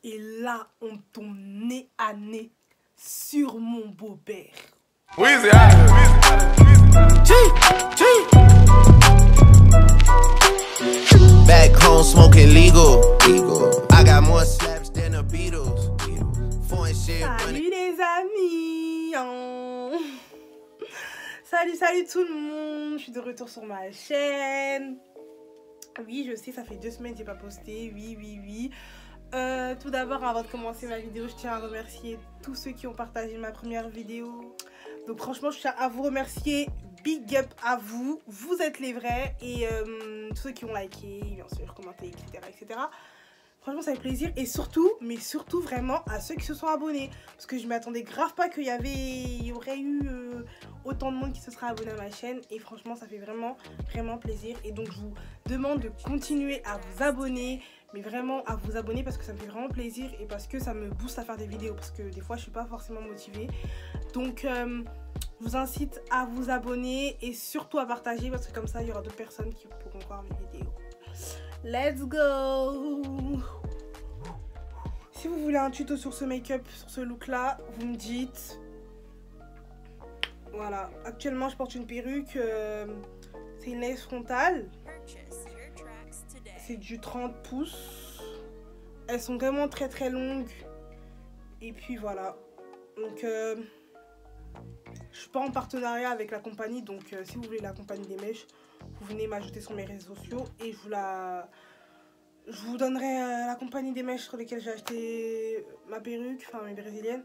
Et là, on tombe nez à nez sur mon beau-père. Weezy, Back home smoking legal. I got more slaps than the Beatles. Foreign shit Salut les amis. Salut tout le monde. Je suis de retour sur ma chaîne. Oui, je sais, ça fait 2 semaines que j'ai pas posté. Oui. Tout d'abord, avant de commencer ma vidéo, je tiens à remercier tous ceux qui ont partagé ma première vidéo. Donc franchement, je tiens à vous remercier. Big up à vous. Vous êtes les vrais. Et tous ceux qui ont liké, bien sûr, commenté, etc. Franchement, ça fait plaisir. Et surtout, mais surtout vraiment à ceux qui se sont abonnés. Parce que je ne m'attendais grave pas qu'il y aurait eu autant de monde qui se sera abonné à ma chaîne. Et franchement, ça fait vraiment plaisir. Et donc, je vous demande de continuer à vous abonner. Mais vraiment à vous abonner parce que ça me fait vraiment plaisir. Et parce que ça me booste à faire des vidéos. Parce que des fois, je ne suis pas forcément motivée. Donc, je vous incite à vous abonner. Et surtout à partager. Parce que comme ça, il y aura d'autres personnes qui pourront voir mes vidéos. Let's go! Si vous voulez un tuto sur ce make-up, sur ce look-là, vous me dites. Voilà. Actuellement, je porte une perruque. C'est une lace frontale. C'est du 30 pouces. Elles sont vraiment très longues. Et puis voilà. Donc, je suis pas en partenariat avec la compagnie. Donc, si vous voulez la compagnie des mèches, vous venez m'ajouter sur mes réseaux sociaux et je vous donnerai la compagnie des mèches sur lesquelles j'ai acheté ma perruque, enfin mes brésiliennes,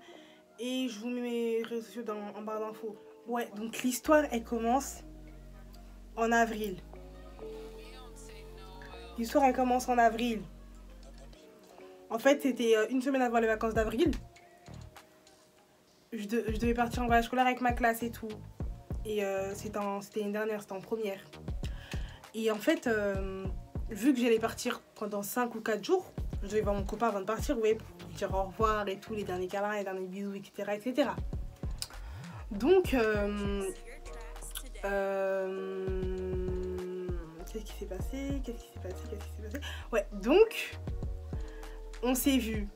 et je vous mets mes réseaux sociaux en barre d'infos. Ouais, donc l'histoire elle commence en avril. L'histoire elle commence en avril. En fait, c'était une semaine avant les vacances d'avril. Je devais partir en voyage scolaire avec ma classe et tout. Et c'était une dernière, c'était en première. Et en fait, vu que j'allais partir pendant 5 ou 4 jours, je devais voir mon copain avant de partir, ouais, pour lui dire au revoir et tout, les derniers câlins, les derniers bisous, etc. Donc, qu'est-ce qui s'est passé? Ouais, donc, on s'est vu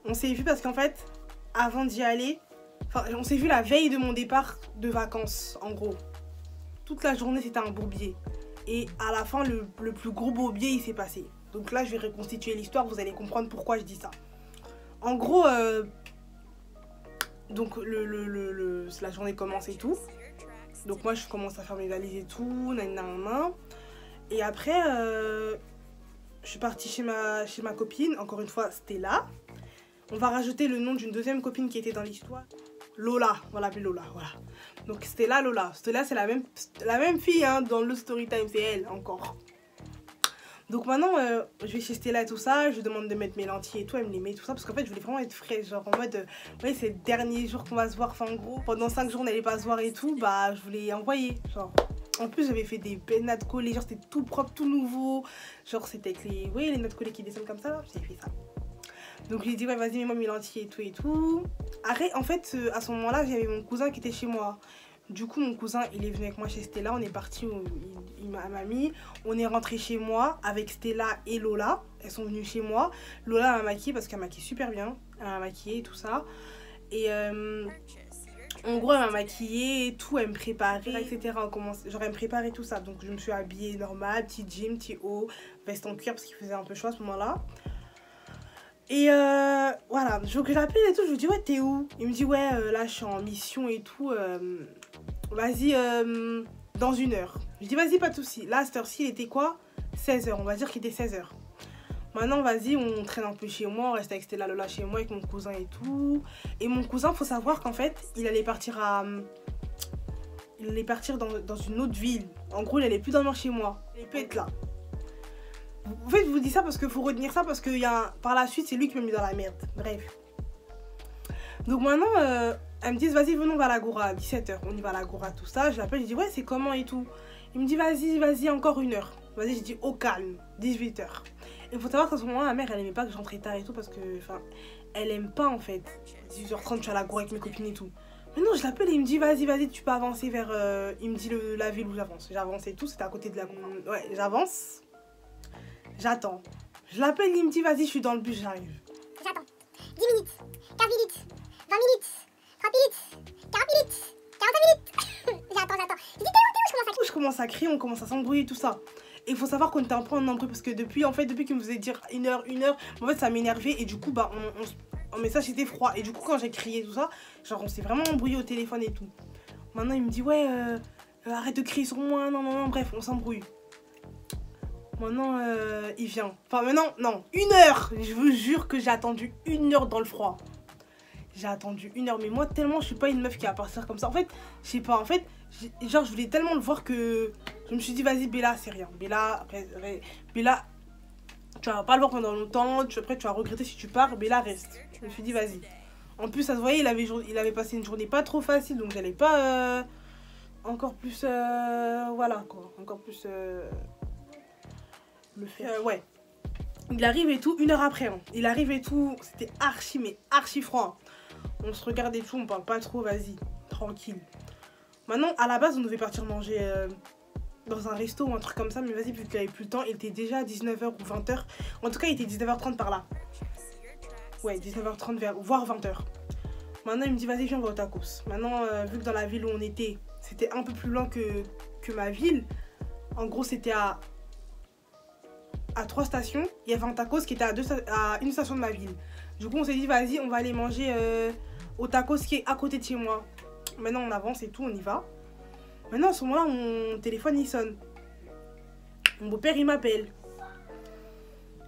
parce qu'en fait, avant d'y aller, on s'est vu la veille de mon départ de vacances, en gros. Toute la journée, c'était un bourbier. Et à la fin, le plus gros bourbier, il s'est passé. Donc là, je vais reconstituer l'histoire. Vous allez comprendre pourquoi je dis ça. En gros, donc la journée commence et tout. Donc moi, je commence à faire mes valises et tout. Et après, je suis partie chez ma copine. Encore une fois, Stella. On va rajouter le nom d'une deuxième copine qui était dans l'histoire. Lola, on va l'appeler Lola, voilà. Donc Stella, Lola. Stella, c'est la même fille hein, dans le story time, c'est elle encore. Donc maintenant, je vais chez Stella et tout ça, je lui demande de mettre mes lentilles et tout, elle me les met et tout ça, parce qu'en fait, je voulais vraiment être fraîche, genre en mode, ouais, c'est le dernier jour qu'on va se voir, enfin en gros, pendant 5 jours on n'allait pas se voir et tout, bah je voulais envoyer, genre. En plus, j'avais fait des belles nattes collées, genre c'était tout propre, tout nouveau, genre c'était avec les nattes collées qui descendent comme ça, j'avais fait ça. Donc je lui ai dit ouais vas-y mets-moi mes lentilles et tout. Après en fait à ce moment là j'avais mon cousin qui était chez moi. Du coup mon cousin il est venu avec moi chez Stella, on est parti, il m'a mis. On est rentré chez moi avec Stella et Lola. Elles sont venues chez moi. Lola m'a maquillée parce qu'elle maquille super bien. Elle m'a maquillée et tout ça. Et en gros elle m'a maquillée et tout, elle me préparait etc. Genre elle me préparait tout ça. Donc je me suis habillée normal, petit jean, petit haut, veste en cuir parce qu'il faisait un peu chaud à ce moment là. Et voilà, donc je l'appelle et tout, je lui dis ouais t'es où? Il me dit ouais là je suis en mission et tout, vas-y dans 1 heure. Je lui dis vas-y pas de soucis. Là à cette heure-ci il était quoi? 16 h, on va dire qu'il était 16 h. Maintenant vas-y on traîne un peu chez moi, on reste avec Stella Lola chez moi avec mon cousin et tout. Et mon cousin faut savoir qu'en fait il allait partir dans une autre ville. En gros il allait plus dormir chez moi, il allait plus être là. En fait, je vous dis ça parce qu'il faut retenir ça parce que par la suite, c'est lui qui m'a mis dans la merde. Bref. Donc maintenant, elles me disent, vas-y, venons vers l'Agora à 17 h. On y va à l'Agora, tout ça. Je l'appelle, je dis, ouais, c'est comment et tout. Il me dit, vas-y, encore 1 heure. Vas-y, je dis, au calme, 18 h. Et il faut savoir qu'à ce moment-là, ma mère, elle aimait pas que je rentrais tard et tout parce que, enfin, elle aime pas en fait. 18 h 30, je suis à l'Agora avec mes copines et tout. Mais non, je l'appelle et il me dit, vas-y, tu peux avancer vers. Il me dit la ville où j'avance. J'avance et tout, c'était à côté de la. Ouais, j'avance. J'attends. Je l'appelle, il me dit vas-y, je suis dans le bus, j'arrive. J'attends. 10 commence à crier, on commence à s'embrouiller, tout ça. Et il faut savoir qu'on était un peu en embrouille parce que depuis qu'il me faisait dire 1 heure, en fait ça m'énervait et du coup bah en message c'était froid. Et du coup quand j'ai crié tout ça, genre on s'est vraiment embrouillé au téléphone et tout. Maintenant il me dit ouais arrête de crier sur moi, non, bref on s'embrouille. Maintenant il vient. Enfin maintenant, non, 1 heure. Je vous jure que j'ai attendu 1 heure dans le froid. J'ai attendu 1 heure, mais moi tellement je suis pas une meuf qui va partir comme ça. En fait, je sais pas, en fait, genre je voulais tellement le voir que je me suis dit vas-y Bella, c'est rien. Bella, tu vas pas le voir pendant longtemps, après tu vas regretter si tu pars, Bella reste. Je me suis dit vas-y. En plus ça se voyait, il avait passé une journée pas trop facile, donc j'allais pas encore plus, voilà quoi, encore plus le faire. Ouais. Il arrive et tout, 1 heure après. Hein. Il arrive et tout, c'était mais archi froid. On se regarde et tout, on parle pas trop, vas-y, tranquille. Maintenant, à la base, on devait partir manger dans un resto ou un truc comme ça, mais vas-y, vu qu'il avait plus le temps, il était déjà 19h ou 20h. En tout cas, il était 19h30 par là. Ouais, 19h30, voire 20h. Maintenant, il me dit, vas-y, viens, on va au tacos. Maintenant, vu que dans la ville où on était, c'était un peu plus loin que ma ville. En gros, c'était à 3 stations. Il y avait un tacos qui était à 1 station de ma ville. Du coup, on s'est dit, vas-y, on va aller manger au tacos qui est à côté de chez moi. Maintenant, on avance et tout, on y va. Maintenant, à ce moment-là, mon téléphone, il sonne. Mon beau-père, il m'appelle.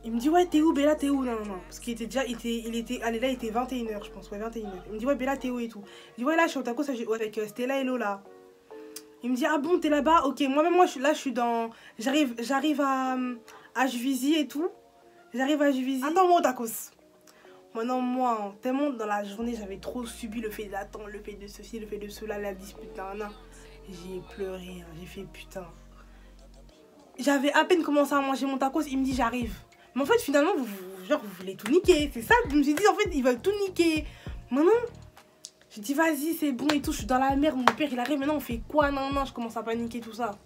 Il me dit, ouais, t'es où, Bella, t'es où? Non. Parce qu'il était déjà, il était 21h, je pense, ouais, 21h. Il me dit, ouais, Bella, t'es où et tout. Il dit, ouais, là, je suis au tacos avec Stella et Lola. Il me dit, ah bon, t'es là-bas? Ok, moi, je suis dans... J'arrive à Juvisy et tout. J'arrive à Juvisy. Attends-moi au tacos. Maintenant, moi, tellement dans la journée, j'avais trop subi le fait d'attendre, le fait de ceci, le fait de cela, la dispute, nan. J'ai pleuré, j'ai fait putain. J'avais à peine commencé à manger mon tacos, il me dit j'arrive. Mais en fait, finalement, vous voulez tout niquer. C'est ça, je me suis dit, en fait, ils veulent tout niquer. Maintenant, j'ai dit vas-y, c'est bon et tout, je suis dans la merde, mon père il arrive, maintenant on fait quoi? Non, je commence à paniquer, tout ça.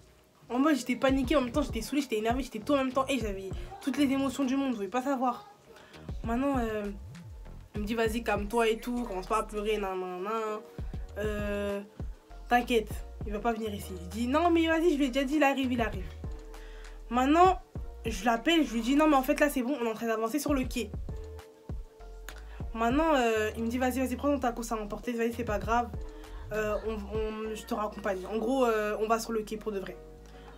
En mode, j'étais paniquée, en même temps, j'étais saoulée, j'étais énervée, j'étais tout en même temps. Et j'avais toutes les émotions du monde, vous pouvez pas savoir. Maintenant, il me dit vas-y, calme-toi et tout, commence pas à pleurer, nan. T'inquiète, il va pas venir ici. Je dis non, mais vas-y, je lui ai déjà dit, il arrive. Maintenant, je l'appelle, je lui dis non, mais en fait là c'est bon, on est en train d'avancer sur le quai. Maintenant, il me dit vas-y, prends ton tacos à emporter, vas-y, c'est pas grave, je te raccompagne. En gros, on va sur le quai pour de vrai.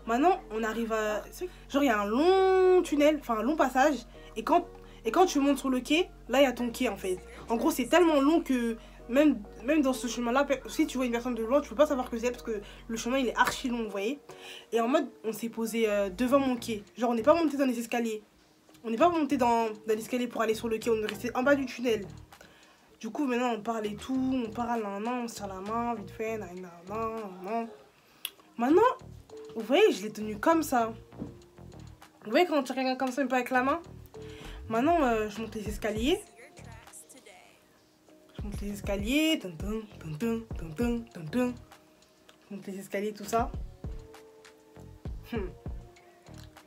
Maintenant, on arrive à... Genre, il y a un long tunnel, enfin un long passage, et quand tu montes sur le quai, là, il y a ton quai, en fait. En gros, c'est tellement long que même dans ce chemin-là, si tu vois une personne de loin, tu peux pas savoir que c'est, parce que le chemin, il est archi long, vous voyez. Et en mode, on s'est posé devant mon quai. Genre, on n'est pas monté dans les escaliers. On n'est pas monté dans l'escalier pour aller sur le quai, on est resté en bas du tunnel. Du coup, maintenant, on parle et tout, on parle, on se tient la main, vite fait, nan. Maintenant, vous voyez, je l'ai tenu comme ça. Vous voyez quand on tient quelqu'un comme ça, mais pas avec la main? Maintenant, je monte les escaliers. Je monte les escaliers, je monte les escaliers, tout ça.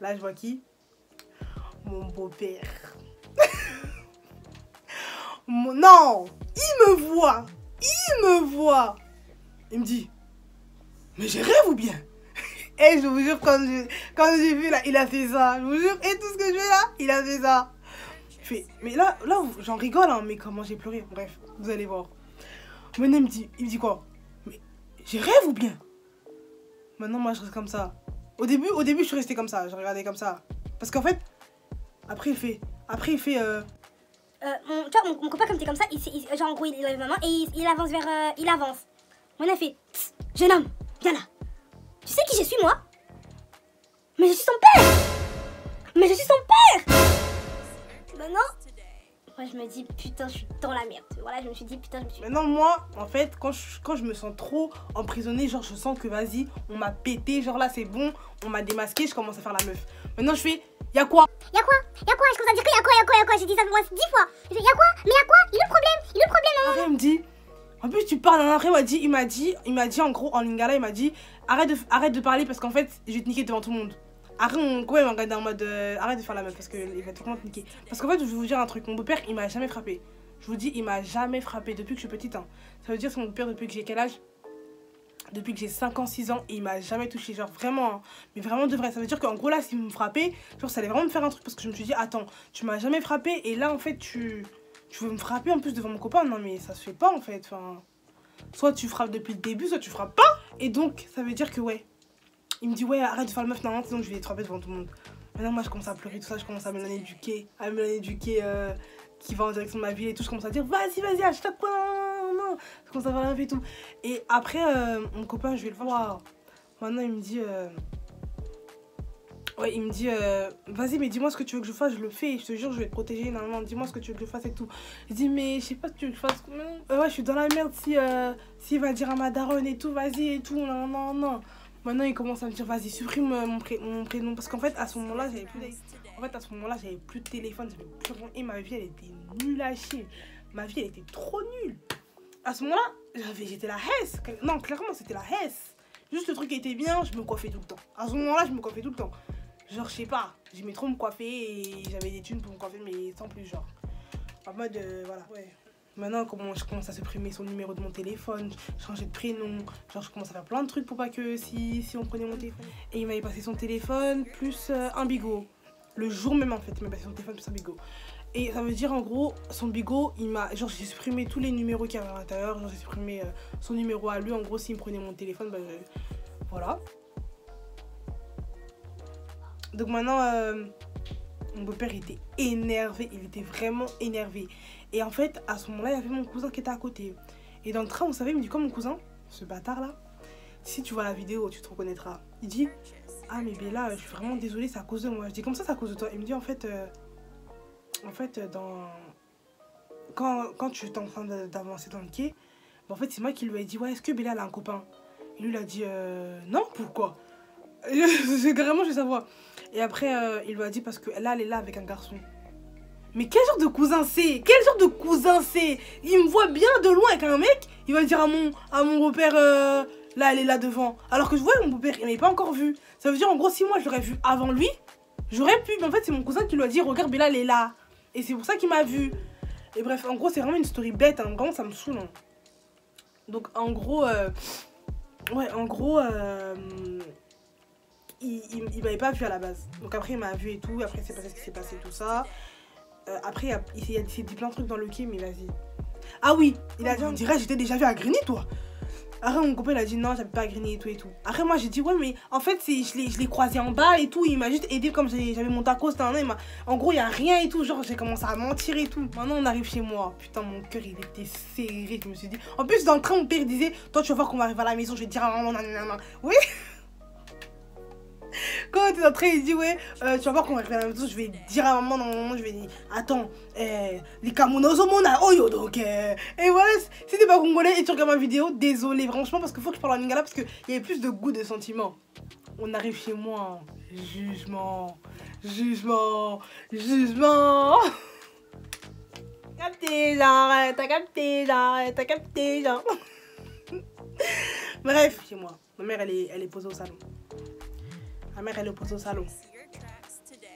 Là, je vois qui? Mon beau-père. Non, il me voit. Il me dit, mais j'ai rêve ou bien? Et je vous jure, quand j'ai vu là, il a fait ça. Je vous jure, et tout ce que je fais là, il a fait ça. Mais là j'en rigole, hein, mais comment j'ai pleuré. Bref, vous allez voir. Maintenant, il me dit quoi? Mais j'ai rêve ou bien? Maintenant, moi, je reste comme ça. Au début, je suis restée comme ça. Je regardais comme ça. Parce qu'en fait, après, il fait... tu vois, mon copain, comme t'es comme ça, genre en gros, il lève ma main et il avance vers... il avance. Moi, il a fait, jeune homme, viens là. Tu sais qui je suis, moi? Mais je suis son père. Maintenant, moi, je me dis, putain, je suis dans la merde. Voilà, je me suis dit, putain, Maintenant, moi, en fait, quand je me sens trop emprisonnée, genre, je sens que, vas-y, on m'a pété. Genre, là, c'est bon, on m'a démasqué, je commence à faire la meuf. Maintenant, je fais, y'a quoi? Je commence à dire que y'a quoi? J'ai dit ça moi 10 fois. Je dis, y'a quoi? Mais y'a quoi? Il est le problème, Après, il me dit, en plus, tu parles. Après, il m'a dit, en gros, en lingala, il m'a dit, arrête de parler parce qu'en fait, je vais te niquer devant tout le monde. Après, il m'a regardé en mode, arrête de faire la meuf parce qu'il va tout le monde te niquer. Parce qu'en fait, je vais vous dire un truc, mon beau-père, il m'a jamais frappé. Je vous dis, il m'a jamais frappé depuis que je suis petite. Hein. Ça veut dire que mon beau-père, depuis que j'ai quel âge? depuis que j'ai 5 ans, 6 ans, et il m'a jamais touché, genre vraiment, hein. Mais vraiment de vrai, ça veut dire qu'en gros là, s'il me frappait, genre ça allait vraiment me faire un truc, parce que je me suis dit, attends, tu m'as jamais frappé, et là en fait, tu veux me frapper en plus devant mon copain, non mais ça se fait pas en fait, enfin, soit tu frappes depuis le début, soit tu frappes pas, et donc ça veut dire que ouais, il me dit, ouais, arrête de faire le meuf, non, sinon je vais te frapper devant tout le monde. Maintenant moi je commence à pleurer, tout ça, je commence à m'éloigner du quai, qui va en direction de ma ville et tout, je commence à dire, vas-y, à chaque fois, non, je commence à faire la meuf et tout. Et après, mon copain, je vais le voir. Maintenant, il me dit, ouais, il me dit, vas-y, mais dis-moi ce que tu veux que je fasse, je le fais, je te jure, je vais te protéger, normalement, dis-moi ce que tu veux que je fasse et tout. Je dis, mais je sais pas ce que tu veux que je fasse. Ouais, je suis dans la merde s'il va dire à ma daronne et tout, vas-y et tout, non. Maintenant, il commence à me dire, vas-y, supprime mon prénom. Parce qu'en fait, à ce moment-là, j'avais plus de téléphone, j'avais plus rien. Et ma vie, elle était nulle à chier. Ma vie, elle était trop nulle. À ce moment-là, j'étais la hesse. Non, clairement, c'était la hesse. Juste le truc qui était bien, je me coiffais tout le temps. À ce moment-là, je me coiffais tout le temps. Genre, je sais pas, j'aimais trop me coiffer et j'avais des thunes pour me coiffer, mais sans plus, genre. En mode, voilà, ouais. Maintenant, je commence à supprimer son numéro de mon téléphone, changer de prénom, genre je commence à faire plein de trucs pour pas que si on prenait mon téléphone. Et il m'avait passé son téléphone plus un bigot. Le jour même en fait, il m'a passé son téléphone plus un bigot. Et ça veut dire en gros, son bigot, genre j'ai supprimé tous les numéros qu'il y avait à l'intérieur, genre j'ai supprimé son numéro à lui. En gros, s'il me prenait mon téléphone, bah voilà. Donc maintenant, mon beau-père était énervé, il était vraiment énervé. Et en fait, à ce moment-là, il y avait mon cousin qui était à côté. Et dans le train, vous savez, il me dit quoi mon cousin, ce bâtard là, si tu vois la vidéo, tu te reconnaîtras. Il dit, ah mais Bella, je suis vraiment désolée, c'est à cause de moi. Je dis, comme ça, c'est à cause de toi. Il me dit, en fait, quand tu es en train d'avancer dans le quai, en fait, c'est moi qui lui ai dit, ouais, est-ce que Bella elle a un copain? Et lui, il a dit, non, pourquoi? C'est carrément chez sa voix. Et après, il lui a dit, parce que là, elle est là avec un garçon. Mais quel genre de cousin c'est? Quel genre de cousin c'est? Il me voit bien de loin avec un mec, il va dire à mon beau-père, là, elle est là devant. Alors que je vois mon beau-père, il m'avait pas encore vu. Ça veut dire, en gros, si moi, je l'aurais vu avant lui, j'aurais pu. Mais en fait, c'est mon cousin qui lui a dit, regarde, Bella, elle est là. Et c'est pour ça qu'il m'a vu. Et bref, en gros, c'est vraiment une story bête, hein. Vraiment, ça me saoule. Hein. Donc, en gros, il m'avait pas vu à la base. Donc après, il m'a vu et tout. Après, c'est passé ce qui s'est passé, tout ça. Après, il s'est dit plein de trucs dans le quai, mais vas-y. Ah oui, il a dit, on dirait, j'étais déjà vu à Grigny, toi. Après, mon copain, il a dit, non, j'habite pas à Grigny et tout et tout. Après, moi, j'ai dit, ouais, mais en fait, je l'ai croisé en bas et tout. Il m'a juste aidé comme j'avais mon tacos. En gros, il y a rien et tout. Genre, j'ai commencé à mentir et tout. Maintenant, on arrive chez moi. Putain, mon cœur, il était serré. Je me suis dit. En plus, dans le train, mon père disait, toi, tu vas voir qu'on va arriver à la maison. Je vais te dire à maman, nanana. Oui. Quand on était dans le train, il dit ouais, tu vas voir qu'on va arriver à la maison, je vais dire à maman, non, je vais dire, attends, les Kamunozo mona oyo, donc, et voilà, si t'es pas congolais et tu regardes ma vidéo, désolé, franchement, parce qu'il faut que je parle en lingala, parce qu'il y avait plus de goût, de sentiments. On arrive chez moi, jugement. Capté, genre, t'as capté, genre. Bref, chez moi, ma mère, elle est posée au salon. Ma mère, elle est posée au salon.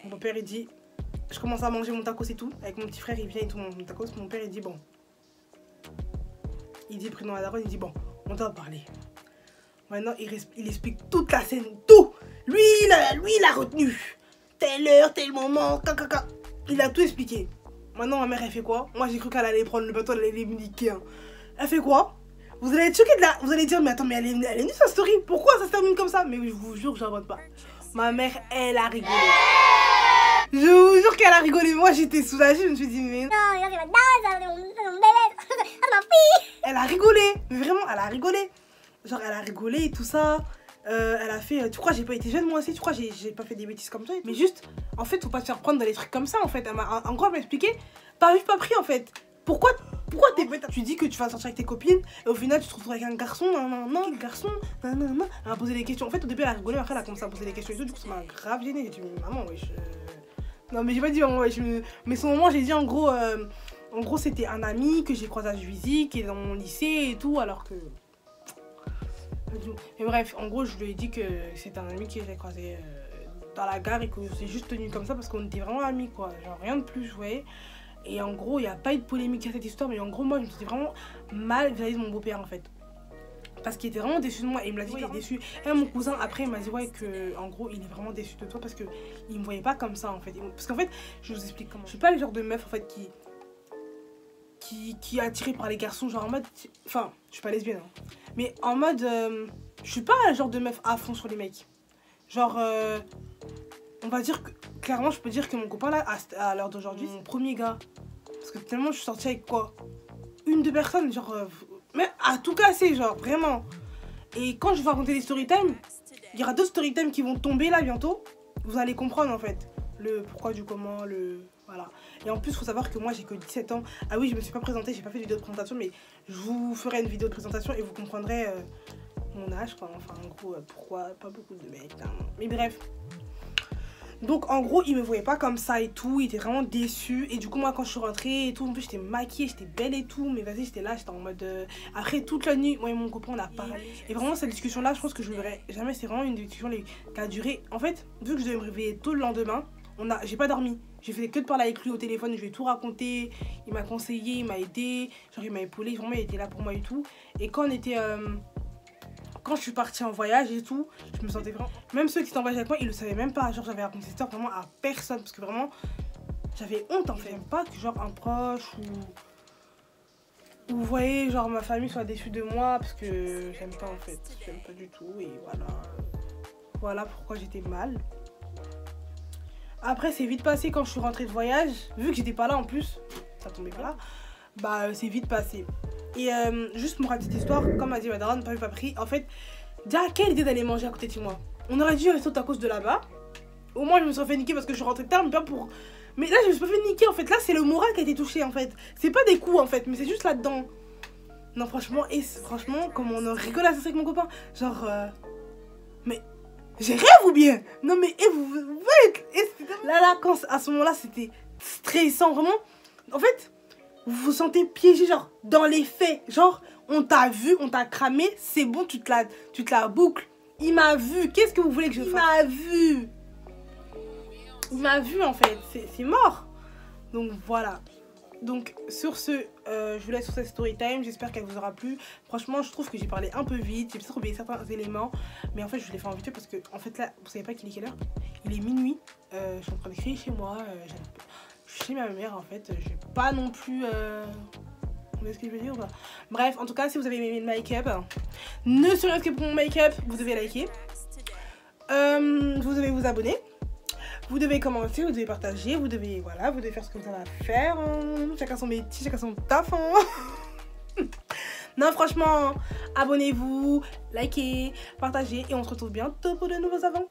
Mon père, il dit, je commence à manger mon tacos et tout. Avec mon petit frère, il vient et tout, mon tacos. Mon père, il dit, bon. Il dit, prénom à la daronne, il dit, bon, on doit parler. Maintenant, il explique toute la scène, tout. Lui, il a retenu. Telle heure, tel moment, caca. Il a tout expliqué. Maintenant, ma mère, elle fait quoi? Moi, j'ai cru qu'elle allait prendre le bateau, elle allait me niquer. Hein. Elle fait quoi? Vous allez être choqués de là. Vous allez dire, mais attends, mais elle est nulle sa story. Pourquoi ça se termine comme ça? Mais je vous jure, je n'invente pas. Ma mère, elle a rigolé. Je vous jure qu'elle a rigolé. Moi, j'étais soulagée. Je me suis dit, mais. Elle a rigolé. Mais vraiment, elle a rigolé. Genre, elle a rigolé et tout ça. Elle a fait. Tu crois, j'ai pas été jeune moi aussi? Tu crois, j'ai pas fait des bêtises comme ça? Mais juste, en fait, faut pas te faire prendre dans les trucs comme ça. En fait, en gros, elle m'a expliqué. Pas vu, pas pris en fait. Pourquoi t'es bête? Tu dis que tu vas sortir avec tes copines et au final tu te retrouves avec un garçon, quel garçon, elle a posé des questions. En fait au début elle a rigolé, après elle a commencé à poser des questions et tout, du coup ça m'a grave gêné. J'ai dit mais maman wesh. Non mais j'ai pas dit maman wesh, mais son moment j'ai dit en gros c'était un ami que j'ai croisé à Juvisy, qui est dans mon lycée et tout, alors que... Mais bref, en gros je lui ai dit que c'était un ami que j'ai croisé dans la gare et que c'est juste tenu comme ça parce qu'on était vraiment amis quoi, genre rien de plus, vous voyez. Et en gros, il n'y a pas eu de polémique à cette histoire, mais en gros, moi, je me sentais vraiment mal vis-à-vis de mon beau-père, en fait. parce qu'il était vraiment déçu de moi et il me l'a dit, il est déçu. Et mon cousin après il m'a dit ouais que en gros il est vraiment déçu de toi parce que il me voyait pas comme ça en fait. Parce qu'en fait, je vous explique comment. Je suis pas le genre de meuf en fait qui est attirée par les garçons, genre en mode, enfin je suis pas lesbienne hein, mais en mode je suis pas le genre de meuf à fond sur les mecs. Genre on va dire que clairement je peux dire que mon copain là à l'heure d'aujourd'hui c'est mon premier gars. Parce que tellement je suis sortie avec quoi, 1-2 personnes, genre mais à tout casser, genre vraiment. Et quand je vais raconter les storytime, il y aura d'autres storytime qui vont tomber là bientôt. Vous allez comprendre en fait le pourquoi du comment, le voilà. Et en plus, il faut savoir que moi j'ai que 17 ans. Ah oui, je me suis pas présentée, j'ai pas fait de vidéo de présentation, mais je vous ferai une vidéo de présentation et vous comprendrez mon âge quoi. Enfin en gros pourquoi pas beaucoup de mecs. Hein. Mais bref. Donc en gros il me voyait pas comme ça et tout, il était vraiment déçu. Et du coup moi quand je suis rentrée et tout, en plus j'étais maquillée, j'étais belle et tout. Mais vas-y j'étais là, j'étais en mode après toute la nuit, moi et mon copain on a parlé. Et vraiment cette discussion là je pense que je ne verrai jamais. C'est vraiment une discussion qui a duré. En fait vu que je devais me réveiller tôt le lendemain, j'ai pas dormi. J'ai fait que de parler avec lui au téléphone, je lui ai tout raconté. Il m'a conseillé, il m'a aidé, genre il m'a épaulé, vraiment il était là pour moi et tout. Et quand on était... quand je suis partie en voyage et tout, je me sentais vraiment... Même ceux qui étaient en voyage avec moi, ils le savaient même pas. Genre, j'avais raconté cette histoire vraiment à personne. Parce que vraiment, j'avais honte en fait. J'aime pas que genre un proche ou vous voyez, genre ma famille soit déçue de moi. Parce que j'aime pas en fait. J'aime pas du tout. Et voilà. Voilà pourquoi j'étais mal. Après, c'est vite passé quand je suis rentrée de voyage. Vu que j'étais pas là en plus, ça tombait pas là. Bah, c'est vite passé. Et juste pour la petite histoire, comme m'a dit ma daronne, pas vu pas pris, en fait, déjà quelle idée d'aller manger à côté de chez moi. On aurait dû rester à cause de là-bas. Au moins je me suis fait niquer parce que je suis rentrée tard, mais pas pour... Mais là je me suis pas fait niquer en fait, là c'est le moral qui a été touché en fait. C'est pas des coups en fait, mais c'est juste là-dedans. Non franchement, et franchement, comme on a rigolé à ça avec mon copain, genre... Mais... J'ai rêve ou bien? Non mais, vous là, quand, à ce moment-là, c'était stressant, vraiment. En fait... Vous vous sentez piégé, genre, dans les faits. Genre, on t'a vu, on t'a cramé, c'est bon, tu te la boucles. Il m'a vu, qu'est-ce que vous voulez que je fasse? Il m'a vu. Il m'a vu, en fait, c'est mort. Donc, voilà. Donc, sur ce, je vous laisse sur cette story time. J'espère qu'elle vous aura plu. Franchement, je trouve que j'ai parlé un peu vite. J'ai peut-être oublié certains éléments. Mais en fait, je l'ai fait en vite parce que, en fait, là, vous savez pas qu'il est quelle heure? Il est minuit. Je suis en train de crier chez moi. Chez ma mère en fait, j'ai pas non plus vous voyez ce que je veux dire ou pas? Bref, en tout cas si vous avez aimé le make-up, ne serait-ce que pour mon make-up, vous devez liker, vous devez vous abonner, vous devez commenter, vous devez partager, vous devez voilà, vous devez faire ce que vous avez à faire, chacun son métier, chacun son taf hein. Non franchement, abonnez-vous, likez, partagez et on se retrouve bientôt pour de nouvelles aventures.